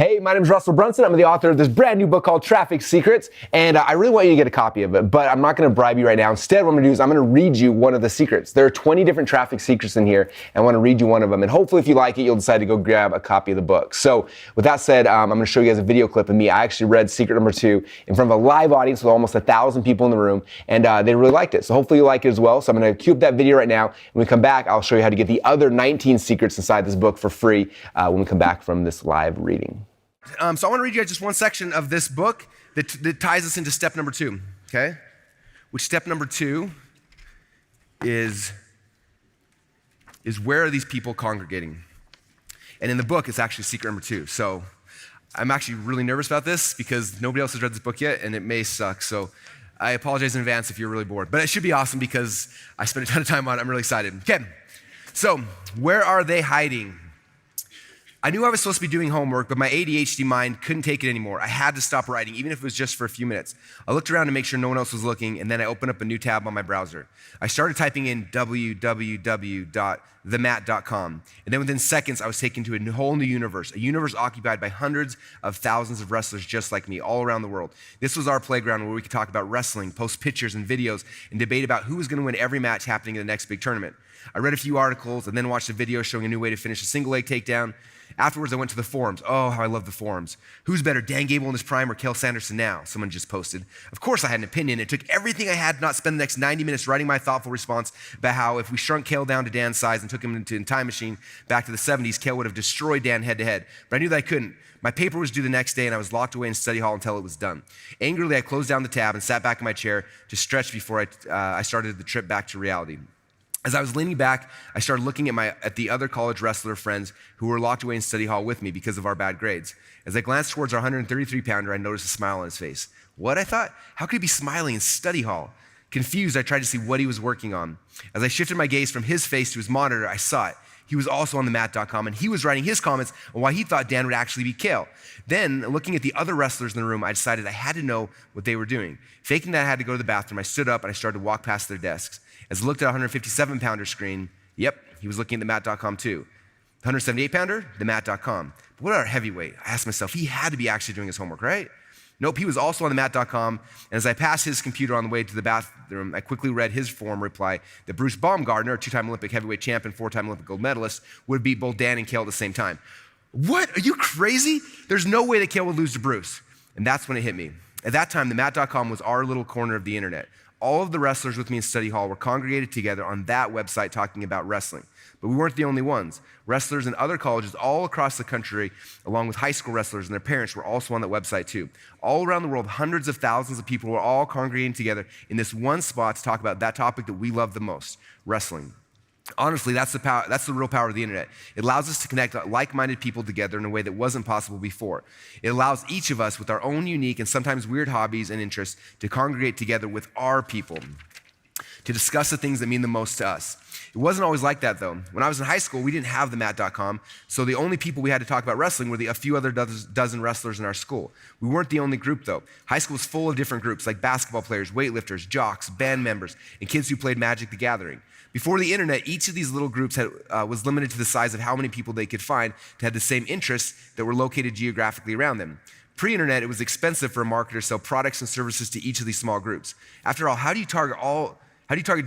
Hey, my name is Russell Brunson. I'm the author of this brand new book called Traffic Secrets, and I really want you to get a copy of it, but I'm not going to bribe you right now. Instead, what I'm going to do is I'm going to read you one of the secrets. There are 20 different traffic secrets in here, and I want to read you one of them, and hopefully if you like it, you'll decide to go grab a copy of the book. So with that said, I'm going to show you guys a video clip of me. I actually read secret number 2 in front of a live audience with almost 1,000 people in the room, and they really liked it. So hopefully you like it as well. So I'm going to cue up that video right now. When we come back, I'll show you how to get the other 19 secrets inside this book for free when we come back from this live reading. So I want to read you just one section of this book that ties us into step number 2, okay? Which step number 2 is where are these people congregating? And in the book, it's actually secret number 2. So I'm actually really nervous about this because nobody else has read this book yet, and it may suck. So I apologize in advance if you're really bored. But it should be awesome because I spent a ton of time on it. I'm really excited. Okay, so where are they hiding? I knew I was supposed to be doing homework, but my ADHD mind couldn't take it anymore. I had to stop writing, even if it was just for a few minutes. I looked around to make sure no one else was looking, and then I opened up a new tab on my browser. I started typing in www.themat.com, and then within seconds, I was taken to a whole new universe, a universe occupied by hundreds of thousands of wrestlers just like me all around the world. This was our playground where we could talk about wrestling, post pictures and videos, and debate about who was going to win every match happening in the next big tournament. I read a few articles and then watched a video showing a new way to finish a single leg takedown. Afterwards, I went to the forums. Oh, how I love the forums. Who's better, Dan Gable in his prime or Cael Sanderson now? Someone just posted. Of course, I had an opinion. It took everything I had to not spend the next 90 minutes writing my thoughtful response about how if we shrunk Cael down to Dan's size and took him into a time machine back to the 70s, Cael would have destroyed Dan head to head. But I knew that I couldn't. My paper was due the next day, and I was locked away in study hall until it was done. Angrily, I closed down the tab and sat back in my chair to stretch before I started the trip back to reality. As I was leaning back, I started looking at the other college wrestler friends who were locked away in study hall with me because of our bad grades. As I glanced towards our 133-pounder, I noticed a smile on his face. What, I thought? How could he be smiling in study hall? Confused, I tried to see what he was working on. As I shifted my gaze from his face to his monitor, I saw it. He was also on themat.com, and he was writing his comments on why he thought Dan would actually beat Cael. Then, looking at the other wrestlers in the room, I decided I had to know what they were doing. Faking that I had to go to the bathroom, I stood up and I started to walk past their desks. As I looked at a 157-pounder screen, yep, he was looking at themat.com too. 178-pounder, themat.com. But what about our heavyweight? I asked myself, he had to be actually doing his homework, right? Nope, he was also on themat.com, and as I passed his computer on the way to the bathroom, I quickly read his form reply that Bruce Baumgartner, a 2-time Olympic heavyweight champion, 4-time Olympic gold medalist, would beat both Dan and Cael at the same time. What? Are you crazy? There's no way that Cael would lose to Bruce. And that's when it hit me. At that time, themat.com was our little corner of the internet. All of the wrestlers with me in study hall were congregated together on that website talking about wrestling. But we weren't the only ones. Wrestlers in other colleges all across the country, along with high school wrestlers and their parents, were also on that website too. All around the world, hundreds of thousands of people were all congregating together in this one spot to talk about that topic that we love the most, wrestling. Honestly, that's the real power of the internet. It allows us to connect like-minded people together in a way that wasn't possible before. It allows each of us with our own unique and sometimes weird hobbies and interests to congregate together with our people, to discuss the things that mean the most to us. It wasn't always like that though. When I was in high school, we didn't have themat.com, so the only people we had to talk about wrestling were a few other dozen wrestlers in our school. We weren't the only group though. High school was full of different groups like basketball players, weightlifters, jocks, band members, and kids who played Magic the Gathering. Before the internet, each of these little groups was limited to the size of how many people they could find to have the same interests that were located geographically around them. Pre-internet, it was expensive for a marketer to sell products and services to each of these small groups. After all, how do you target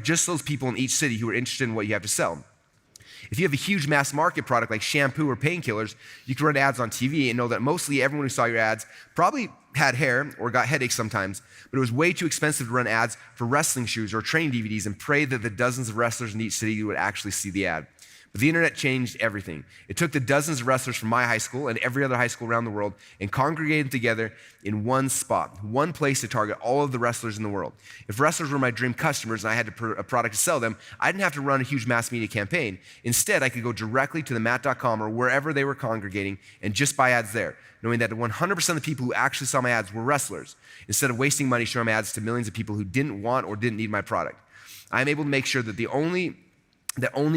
just those people in each city who are interested in what you have to sell? If you have a huge mass market product like shampoo or painkillers, you can run ads on TV and know that mostly everyone who saw your ads probably had hair or got headaches sometimes, but it was way too expensive to run ads for wrestling shoes or training DVDs and pray that the dozens of wrestlers in each city would actually see the ad. But the internet changed everything. It took the dozens of wrestlers from my high school and every other high school around the world and congregated them together in one spot, one place to target all of the wrestlers in the world. If wrestlers were my dream customers and I had a product to sell them, I didn't have to run a huge mass media campaign. Instead, I could go directly to themat.com or wherever they were congregating and just buy ads there, knowing that 100% of the people who actually saw my ads were wrestlers, instead of wasting money showing my ads to millions of people who didn't want or didn't need my product. I'm able to make sure that only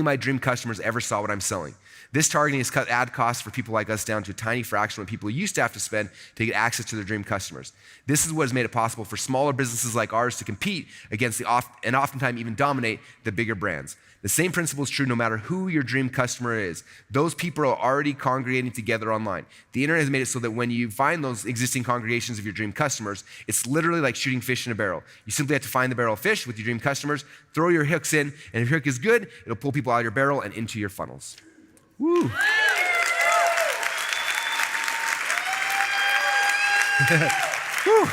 my dream customers ever saw what I'm selling. This targeting has cut ad costs for people like us down to a tiny fraction of what people used to have to spend to get access to their dream customers. This is what has made it possible for smaller businesses like ours to compete against and oftentimes even dominate the bigger brands. The same principle is true no matter who your dream customer is. Those people are already congregating together online. The internet has made it so that when you find those existing congregations of your dream customers, it's literally like shooting fish in a barrel. You simply have to find the barrel of fish with your dream customers, throw your hooks in, and if your hook is good, it'll pull people out of your barrel and into your funnels. Woo! Woo!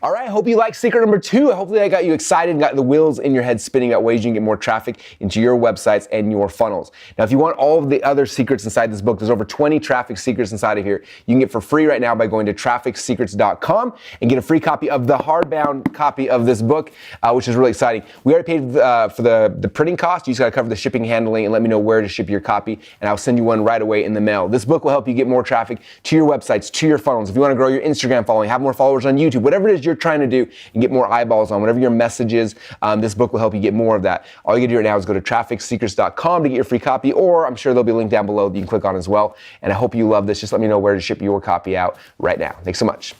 All right, hope you like secret number 2. Hopefully I got you excited and got the wheels in your head spinning about ways you can get more traffic into your websites and your funnels. Now, if you want all of the other secrets inside this book, there's over 20 traffic secrets inside of here. You can get for free right now by going to trafficsecrets.com and get a free copy of the hardbound copy of this book, which is really exciting. We already paid for the printing cost. You just gotta cover the shipping, handling, and let me know where to ship your copy, and I'll send you one right away in the mail. This book will help you get more traffic to your websites, to your funnels. If you wanna grow your Instagram following, have more followers on YouTube, whatever it is you're trying to do and get more eyeballs on, whatever your message is, this book will help you get more of that. All you gotta do right now is go to trafficsecrets.com to get your free copy, or I'm sure there'll be a link down below that you can click on as well. And I hope you love this. Just let me know where to ship your copy out right now. Thanks so much.